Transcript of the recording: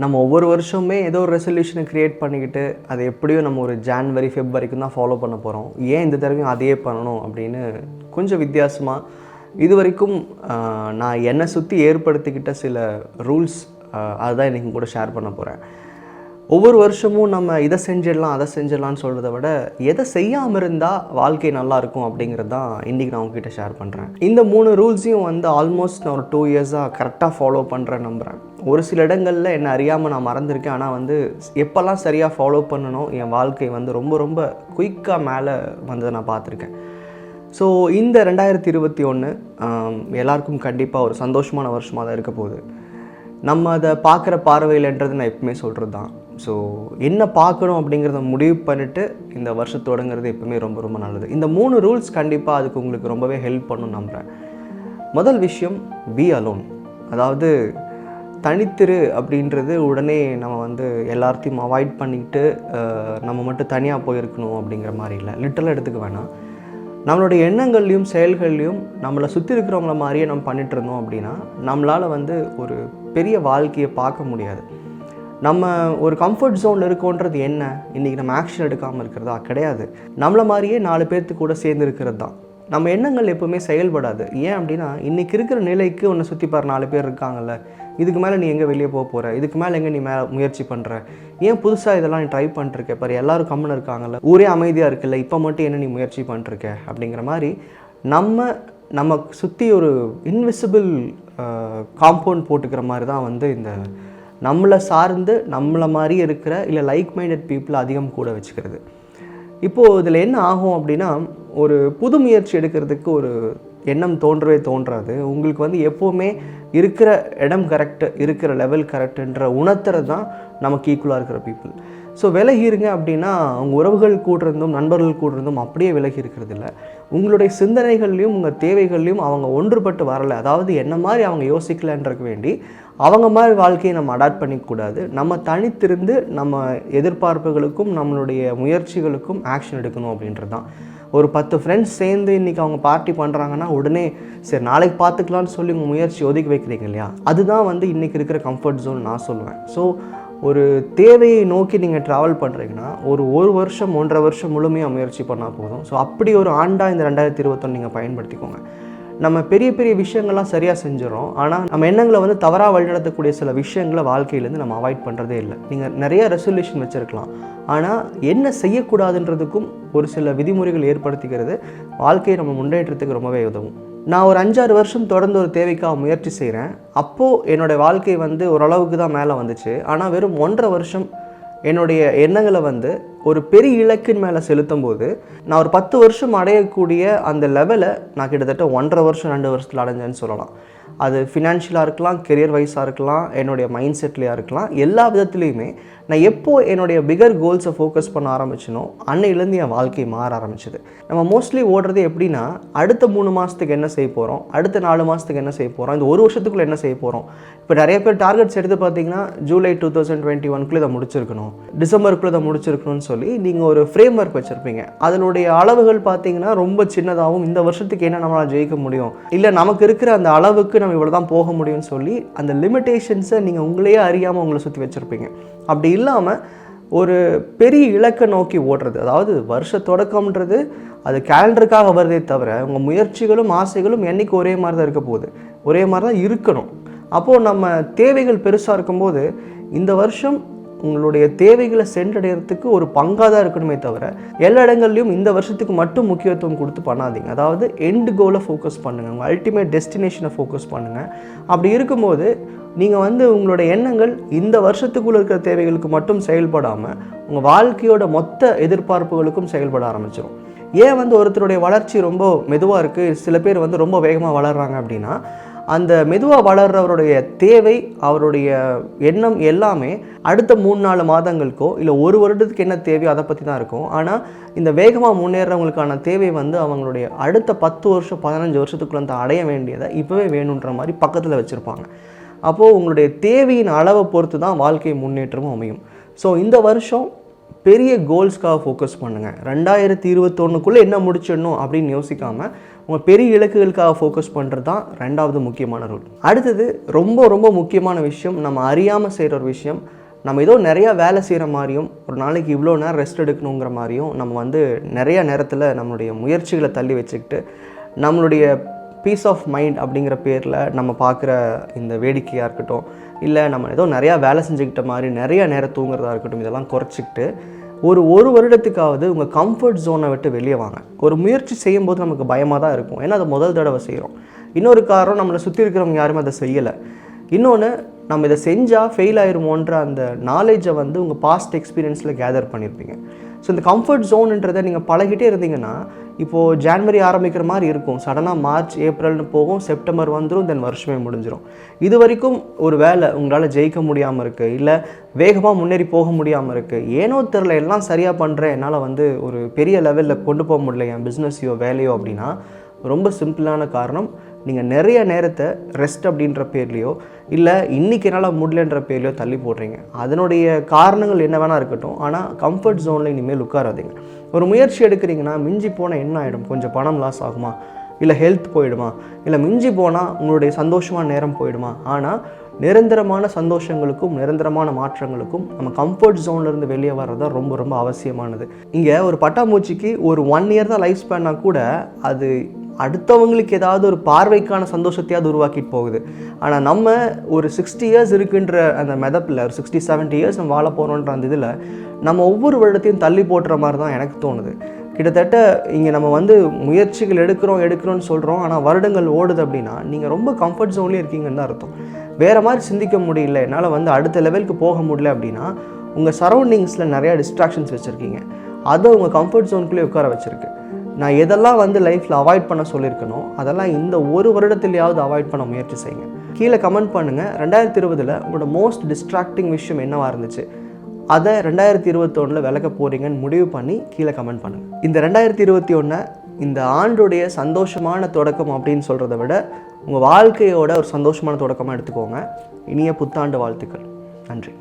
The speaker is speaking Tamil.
நம்ம ஒவ்வொரு வருஷமே ஏதோ ஒரு ரெசல்யூஷனை க்ரியேட் பண்ணிக்கிட்டு அதை எப்படியும் நம்ம ஒரு ஜான்வரி ஃபெப் வரைக்கும் தான் ஃபாலோ பண்ண போகிறோம். ஏன் இந்த தடவையும் அதையே பண்ணணும் அப்படின்னு கொஞ்சம் வித்தியாசமாக இது வரைக்கும் நான் என்னை சுற்றி ஏற்படுத்திக்கிட்ட சில ரூல்ஸ் அதுதான் இன்றைக்கி கூட ஷேர் பண்ண போகிறேன். ஒவ்வொரு வருஷமும் நம்ம இதை செஞ்சிடலாம் அதை செஞ்சிடலான்னு சொல்கிறத விட எதை செய்யாமல் இருந்தால் வாழ்க்கை நல்லாயிருக்கும் அப்படிங்கிறது தான் இன்றைக்கி நான் உங்ககிட்ட ஷேர் பண்ணுறேன். இந்த 3 ரூல்ஸையும் வந்து ஆல்மோஸ்ட் நான் ஒரு 2 இயர்ஸாக கரெக்டாக ஃபாலோ பண்ணுறேன் நம்புகிறேன். ஒரு சில இடங்களில் என்னை அறியாமல் நான் மறந்துருக்கேன். ஆனால் வந்து எப்போல்லாம் சரியாக ஃபாலோ பண்ணணும் என் வாழ்க்கை வந்து ரொம்ப ரொம்ப குயிக்காக மேலே வந்ததை நான் பார்த்துருக்கேன். ஸோ இந்த 2021 எல்லாருக்கும் கண்டிப்பாக ஒரு சந்தோஷமான வருஷமாக தான் இருக்க போகுது. நம்ம அதை பார்க்குற பார்வையில்ன்றது நான் எப்பவுமே சொல்கிறது தான். ஸோ என்ன பார்க்கணும் அப்படிங்கிறத முடிவு பண்ணிவிட்டு இந்த வருஷம் தொடங்குறது எப்பவுமே ரொம்ப ரொம்ப நல்லது. இந்த 3 ரூல்ஸ் கண்டிப்பாக அதுக்கு உங்களுக்கு ரொம்பவே ஹெல்ப் பண்ணணும்னு நம்புகிறேன். முதல் விஷயம், பி அலோன். அதாவது தனித்திரு அப்படின்றது உடனே நம்ம வந்து எல்லாத்தையும் அவாய்ட் பண்ணிக்கிட்டு நம்ம மட்டும் தனியாக போயிருக்கணும் அப்படிங்கிற மாதிரி இல்லை. லிட்டரலாக எடுத்துக்க வேணாம். நம்மளுடைய எண்ணங்கள்லையும் செயல்கள்லையும் நம்மளை சுற்றி இருக்கிறவங்கள மாதிரியே நம்ம பண்ணிகிட்டு இருந்தோம் அப்படின்னா நம்மளால் வந்து ஒரு பெரிய வாழ்க்கையை பார்க்க முடியாது. நம்ம ஒரு கம்ஃபர்ட் ஜோனில் இருக்கோன்றது என்ன? இன்றைக்கி நம்ம ஆக்ஷன் எடுக்காமல் இருக்கிறதா? கிடையாது. நம்மளை மாதிரியே 4 பேர்த்து கூட சேர்ந்து இருக்கிறது தான். நம்ம எண்ணங்கள் எப்போவுமே செயல்படாது. ஏன் அப்படின்னா இன்றைக்கி இருக்கிற நிலைக்கு உன்னை சுற்றி பாரு 4 பேர் இருக்காங்கல்ல, இதுக்கு மேலே நீ எங்கே வெளியே போக போகிற, இதுக்கு மேலே எங்கே நீ முயற்சி பண்ணுற, ஏன் புதுசாக இதெல்லாம் நீ ட்ரை பண்ணிருக்க பாரு, எல்லோரும் கம்முன்னு இருக்காங்கல்ல, ஊரே அமைதியாக இருக்குல்ல, இப்போ மட்டும் என்ன நீ முயற்சி பண்ணிருக்க அப்படிங்கிற மாதிரி நம்ம சுற்றி ஒரு இன்விசிபிள் காம்பவுண்ட் போட்டுக்கிற மாதிரி தான் வந்து இந்த நம்மளை சார்ந்து நம்மளை மாதிரி இருக்கிற இல்லை லைக் மைண்டட் பீப்புளை அதிகம் கூட வச்சுக்கிறது. இப்போது இதில் என்ன ஆகும் அப்படின்னா ஒரு புது முயற்சி எடுக்கிறதுக்கு ஒரு எண்ணம் தோன்றவே தோன்றாது. உங்களுக்கு வந்து எப்போவுமே இருக்கிற இடம் கரெக்டு, இருக்கிற லெவல் கரெக்டுன்ற உணர்த்துறது தான் நமக்கு ஈக்குவலாக இருக்கிற பீப்புள். ஸோ விலகி இருங்க அப்படின்னா அவங்க உறவுகள் கூட இருந்தும் நண்பர்கள் கூட இருந்தும் அப்படியே விலகி இருக்கிறது இல்லை. உங்களுடைய சிந்தனைகள்லையும் உங்கள் தேவைகள்லையும் அவங்க ஒன்றுபட்டு வரலை, அதாவது என்ன மாதிரி அவங்க யோசிக்கலன்றதுக்கு வேண்டி அவங்க மாதிரி வாழ்க்கையை நம்ம அடாப்ட் பண்ணிக்கூடாது. நம்ம தனித்திருந்து நம்ம எதிர்பார்ப்புகளுக்கும் நம்மளுடைய முயற்சிகளுக்கும் ஆக்ஷன் எடுக்கணும் அப்படின்றது தான். ஒரு 10 ஃப்ரெண்ட்ஸ் சேர்ந்து இன்றைக்கி அவங்க பார்ட்டி பண்ணுறாங்கன்னா உடனே சரி நாளைக்கு பார்த்துக்கலான்னு சொல்லி உங்கள் முயற்சி ஒதுக்கி வைக்கிறீங்க இல்லையா, அதுதான் வந்து இன்றைக்கி இருக்கிற கம்ஃபர்ட் ஜோன் நான் சொல்லுவேன். ஸோ ஒரு தேவையை நோக்கி நீங்கள் ட்ராவல் பண்ணுறீங்கன்னா ஒரு வருஷம் 1.5 வருஷம் முழுமையாக முயற்சி பண்ணால் போதும். ஸோ அப்படி ஒரு ஆண்டாக இந்த 2021 நீங்கள் பயன்படுத்திக்கோங்க. நம்ம பெரிய பெரிய விஷயங்கள்லாம் சரியாக செஞ்சிடறோம், ஆனால் நம்ம எண்ணங்களை வந்து தவறாக வழிநடத்தக்கூடிய சில விஷயங்களை வாழ்க்கையிலேருந்து நம்ம அவாய்ட் பண்ணுறதே இல்லை. நீங்கள் நிறைய ரெசல்யூஷன் வச்சுருக்கலாம், ஆனால் என்ன செய்யக்கூடாதுன்றதுக்கும் ஒரு சில விதிமுறைகள் ஏற்படுத்திக்கிறது வாழ்க்கையை நம்ம முன்னேற்றத்துக்கு ரொம்பவே உதவும். நான் ஒரு 5-6 வருஷம் தொடர்ந்து ஒரு தேவைக்காக முயற்சி செய்கிறேன். அப்போது என்னோடய வாழ்க்கை வந்து ஓரளவுக்கு தான் மேலே வந்துச்சு. ஆனால் வெறும் 1.5 வருஷம் என்னுடைய எண்ணங்களை வந்து ஒரு பெரிய இலக்கின் மேலே செலுத்தும் போது நான் ஒரு 10 வருஷம் அடையக்கூடிய அந்த லெவலை நான் கிட்டத்தட்ட 1.5 வருஷம் 2 வருஷத்தில் அடைஞ்சேன்னு சொல்லலாம். அது ஃபினான்ஷியலாக இருக்கலாம், கெரியர் வைஸாக இருக்கலாம், என்னுடைய மைண்ட் செட்லேயாக இருக்கலாம். எல்லா விதத்துலேயுமே நான் எப்போது என்னுடைய பிகர் கோல்ஸை ஃபோக்கஸ் பண்ண ஆரம்பிச்சினோ அன்னையிலேருந்து என் வாழ்க்கை மாற ஆரம்பிச்சிது. நம்ம மோஸ்ட்லி ஓடுறது எப்படின்னா அடுத்த 3 மாதத்துக்கு என்ன செய்ய போகிறோம், அடுத்த 4 மாதத்துக்கு என்ன செய்ய போகிறோம், இந்த 1 வருஷத்துக்குள்ளே என்ன செய்ய போகிறோம். இப்போ நிறைய பேர் டார்கெட்ஸ் எடுத்து பார்த்தீங்கன்னா ஜூலை 2021 இதை முடிச்சிருக்கணும், டிசம்பருக்குள்ளே இதை முடிச்சிருக்கணும்னு சொல்லி நீங்கள் ஒரு ஃப்ரேம் ஒர்க் வச்சுருப்பீங்க. அதனுடைய அளவுகள் பார்த்தீங்கன்னா ரொம்ப சின்னதாகவும் இந்த வருஷத்துக்கு என்ன நம்மளால் ஜெயிக்க முடியும், இல்லை நமக்கு இருக்கிற அந்த அளவுக்கு நம்ம இவ்வளோ தான் போக முடியும்னு சொல்லி அந்த லிமிட்டேஷன்ஸை நீங்கள் உங்களையே அறியாமல் உங்களை சுற்றி வச்சுருப்பீங்க. அப்படி இல்லாமல் ஒரு பெரிய இலக்கை நோக்கி ஓடுறது, அதாவது வருஷ தொடக்கம்ன்றது அது கேலண்டருக்காக வருதே தவிர உங்கள் முயற்சிகளும் ஆசைகளும் என்றைக்கு ஒரே மாதிரி தான் இருக்க போகுது, ஒரே மாதிரி தான் இருக்கணும். அப்போது நம்ம தேவைகள் பெருசாக இருக்கும்போது இந்த வருஷம் உங்களுடைய தேவைகளை சென்றடைகிறதுக்கு ஒரு பங்காக தான் இருக்கணுமே தவிர எல்லா இடங்கள்லையும் இந்த வருஷத்துக்கு மட்டும் முக்கியத்துவம் கொடுத்து பண்ணாதீங்க. அதாவது எண்டு கோலை ஃபோக்கஸ் பண்ணுங்கள், உங்கள் அல்டிமேட் டெஸ்டினேஷனை ஃபோக்கஸ் பண்ணுங்கள். அப்படி இருக்கும்போது நீங்கள் வந்து உங்களோட எண்ணங்கள் இந்த வருஷத்துக்குள்ளே இருக்கிற தேவைகளுக்கு மட்டும் செயல்படாமல் உங்கள் வாழ்க்கையோட மொத்த எதிர்பார்ப்புகளுக்கும் செயல்பட ஆரம்பிச்சிடும். ஏன் வந்து ஒருத்தருடைய வளர்ச்சி ரொம்ப மெதுவாக இருக்குது, சில பேர் வந்து ரொம்ப வேகமாக வளர்கிறாங்க அப்படின்னா அந்த மெதுவாக வளர்கிறவருடைய தேவை, அவருடைய எண்ணம் எல்லாமே அடுத்த 3-4 மாதங்களுக்கோ இல்லை 1 வருடத்துக்கு என்ன தேவையோ அதை பற்றி தான் இருக்கும். ஆனால் இந்த வேகமாக முன்னேறவங்களுக்கான தேவை வந்து அவங்களுடைய அடுத்த 10 வருஷம் 15 வருஷத்துக்குள்ள தான் அடைய வேண்டியதை இப்போவே வேணுன்ற மாதிரி பக்கத்தில் வச்சுருப்பாங்க. அப்போது உங்களுடைய தேவையின் அளவை பொறுத்து தான் வாழ்க்கை முன்னேற்றமும் அமையும். ஸோ இந்த வருஷம் பெரிய கோல்ஸ்க்காக ஃபோக்கஸ் பண்ணுங்கள். 2021க்குள்ளே என்ன முடிச்சிடணும் அப்படின்னு யோசிக்காமல் உங்கள் பெரிய இலக்குகளுக்காக ஃபோக்கஸ் பண்ணுறது தான் 2வது முக்கியமான ரூல். அடுத்தது ரொம்ப ரொம்ப முக்கியமான விஷயம், நம்ம அறியாமல் செய்கிற ஒரு விஷயம். நம்ம ஏதோ நிறையா வேலை செய்கிற மாதிரியும் ஒரு நாளைக்கு இவ்வளோ நேரம் ரெஸ்ட் எடுக்கணுங்கிற மாதிரியும் நம்ம நிறைய நேரத்தில் நம்மளுடைய முயற்சிகளை தள்ளி வச்சுக்கிட்டு நம்மளுடைய பீஸ் ஆஃப் மைண்ட் அப்படிங்கிற பேரில் நம்ம பார்க்குற இந்த வேடிக்கையாக இருக்கட்டும், இல்லை நம்ம ஏதோ நிறையா வேலை செஞ்சுக்கிட்ட மாதிரி நிறையா நேரம் தூங்குறதா இருக்கட்டும், இதெல்லாம் குறைச்சிக்கிட்டு ஒரு வருடத்துக்காவது உங்கள் கம்ஃபர்ட் ஜோனை விட்டு வெளியே வாங்க. ஒரு முயற்சி செய்யும்போது நமக்கு பயமாக தான் இருக்கும், ஏன்னா அதை முதல் தடவை செய்கிறோம். இன்னொரு காரணம், நம்மளை சுற்றி இருக்கிறவங்க யாருமே அதை செய்யலை. இன்னொன்று, நம்ம இதை செஞ்சால் ஃபெயில் ஆயிருமோன்ற அந்த நாலேஜை உங்கள் பாஸ்ட் எக்ஸ்பீரியன்ஸில் கேதர் பண்ணியிருப்பீங்க. ஸோ இந்த கம்ஃபர்ட் ஜோனுன்றதை நீங்கள் பழகிட்டே இருந்தீங்கன்னா, இப்போது ஜான்வரி ஆரம்பிக்கிற மாதிரி இருக்கும், சடனாக மார்ச் ஏப்ரல்னு போகும், செப்டம்பர் வந்துடும், தென் வருஷமே முடிஞ்சிடும். இது வரைக்கும் ஒரு வேலை உங்களால் ஜெயிக்க முடியாமல் இருக்குது, இல்லை வேகமாக முன்னேறி போக முடியாமல் இருக்குது, ஏனோ தெரில எல்லாம் சரியாக பண்ணுறேன், என்னால் ஒரு பெரிய லெவலில் கொண்டு போக முடியல என் பிஸ்னஸையோ வேலையோ அப்படின்னா, ரொம்ப சிம்பிளான காரணம், நீங்கள் நிறைய நேரத்தை ரெஸ்ட் அப்படின்ற பேர்லையோ இல்லை இன்றைக்கி என்னால் முடியலன்ற பேர்லையோ தள்ளி போடுறீங்க. அதனுடைய காரணங்கள் என்ன வேணால் இருக்கட்டும், ஆனால் கம்ஃபர்ட் ஜோனில் இனிமேல் உட்காராதீங்க. ஒரு முயற்சி எடுக்கிறீங்கன்னா மிஞ்சி போனால் என்ன ஆகிடும், கொஞ்சம் பணம் லாஸ் ஆகுமா, இல்லை ஹெல்த் போயிடுமா, இல்லை மிஞ்சி போனால் உங்களுடைய சந்தோஷமான நேரம் போயிடுமா. ஆனால் நிரந்தரமான சந்தோஷங்களுக்கும் நிரந்தரமான மாற்றங்களுக்கும் நம்ம கம்ஃபர்ட் ஜோன்லேருந்து வெளியே வர்றது தான் ரொம்ப ரொம்ப அவசியமானது. இங்கே ஒரு பட்டாம்பூச்சிக்கு ஒரு 1 இயர் தான் லைஃப் ஸ்பேன்னா கூட அது அடுத்தவங்களுக்கு ஏதாவது ஒரு பார்வைக்கான சந்தோஷத்தையாவது உருவாக்கிட்டு போகுது. ஆனால் நம்ம ஒரு 60 இயர்ஸ் இருக்குன்ற அந்த மெதப்பில் ஒரு 60-70 இயர்ஸ் நம்ம வாழ போகிறோன்ற அந்த இதில் நம்ம ஒவ்வொரு வருடத்தையும் தள்ளி போட்டுற மாதிரி தான் எனக்கு தோணுது. கிட்டத்தட்ட இங்கே நம்ம முயற்சிகள் எடுக்கிறோன்னு சொல்கிறோம், ஆனால் வருடங்கள் ஓடுது அப்படின்னா நீங்கள் ரொம்ப கம்ஃபர்ட் ஜோன்லேயே இருக்கீங்கன்னு தான் அர்த்தம். வேறு மாதிரி சிந்திக்க முடியல, என்னால் அடுத்த லெவலுக்கு போக முடியல அப்படின்னா உங்கள் சரௌண்டிங்ஸில் நிறையா டிஸ்ட்ராக்ஷன்ஸ் வச்சுருக்கீங்க, அதை உங்கள் கம்ஃபர்ட் ஜோனுக்குள்ளே உட்கார வச்சுருக்கு. நான் எதெல்லாம் லைஃப்பில் அவாய்ட் பண்ண சொல்லியிருக்கணும் அதெல்லாம் இந்த ஒரு வருடத்துலையாவது அவாய்ட் பண்ண முயற்சி செய்யுங்க. கீழே கமெண்ட் பண்ணுங்கள், 2020 உங்களோட மோஸ்ட் டிஸ்ட்ராக்டிங் விஷயம் என்னவாக இருந்துச்சு, அதை 2021 விளக்க போகிறீங்கன்னு முடிவு பண்ணி கீழே கமெண்ட் பண்ணுங்கள். இந்த 2021 இந்த ஆண்டுடைய சந்தோஷமான தொடக்கம் அப்படின்னு சொல்கிறத விட உங்கள் வாழ்க்கையோட ஒரு சந்தோஷமான தொடக்கமாக எடுத்துக்கோங்க. இனிய புத்தாண்டு வாழ்த்துக்கள். நன்றி.